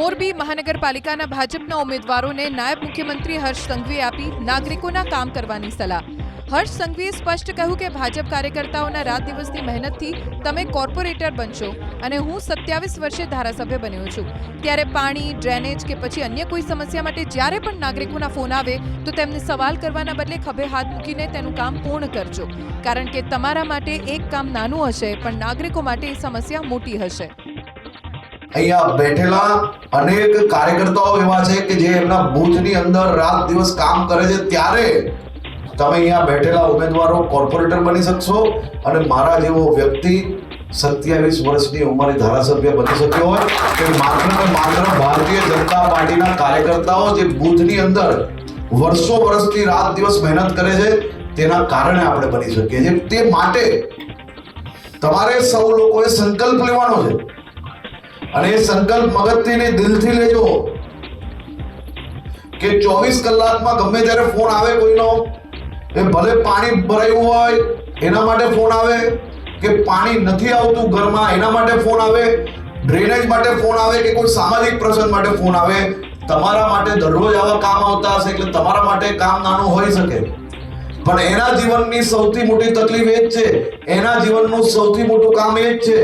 મોરબી મહાનગરપાલિકાના ભાજપના ઉમેદવારોને નાયબ મુખ્યમંત્રી હર્ષ સંઘવીએ આપી નાગરિકોના કામ કરવાની સલાહ। હર્ષ સંઘવીએ સ્પષ્ટ કહ્યું કે ભાજપ કાર્યકર્તાઓના રાત દિવસની મહેનતથી તમે કોર્પોરેટર બનશો અને હું 27 વર્ષે ધારાસભ્ય બન્યો છું, ત્યારે પાણી, ડ્રેનેજ કે પછી અન્ય કોઈ સમસ્યા માટે જ્યારે પણ નાગરિકોના ફોન આવે તો તેમને સવાલ કરવાના બદલે ખભે હાથ મૂકીને તેનું કામ પૂર્ણ કરજો, કારણ કે તમારા માટે એક કામ નાનું હશે પણ નાગરિકો માટે એ સમસ્યા મોટી હશે। અહીંયા બેઠેલા અનેક કાર્યકર્તાઓ એવા છે કે જે એમના બૂથની અંદર રાત દિવસ કામ કરે છે, ત્યારે તમે અહીંયા બેઠેલા ઉમેદવારો કોર્પોરેટર બની શકશો અને મારા જેવો વ્યક્તિ 27 વર્ષની ઉંમરે ધારાસભ્ય બની શક્યો હોય કે માત્ર ને માત્ર ભારતીય જનતા પાર્ટીના કાર્યકર્તાઓ જે બૂથની અંદર વર્ષો વર્ષથી રાત દિવસ મહેનત કરે છે તેના કારણે આપણે બની શકીએ છીએ। તે માટે તમારે સૌ લોકોએ સંકલ્પ લેવાનો છે અને એ સંકલ્પ મગજથી ને દિલથી લેજો કે 24 કલાકમાં ગમે ત્યારે ફોન આવે કોઈનો, એ ભલે પાણી ભરાયું હોય એના માટે ફોન આવે કે પાણી નથી આવતું ઘરમાં એના માટે ફોન આવે, ડ્રેનેજ માટે ફોન આવે કે કોઈ સામાજિક પ્રસંગ માટે ફોન આવે। તમારા માટે દરરોજ આવા કામ આવતા હશે એટલે તમારા માટે કામ નાનું હોઈ શકે, પણ એના જીવનની સૌથી મોટી તકલીફ એ જ છે, એના જીવનનું સૌથી મોટું કામ એ જ છે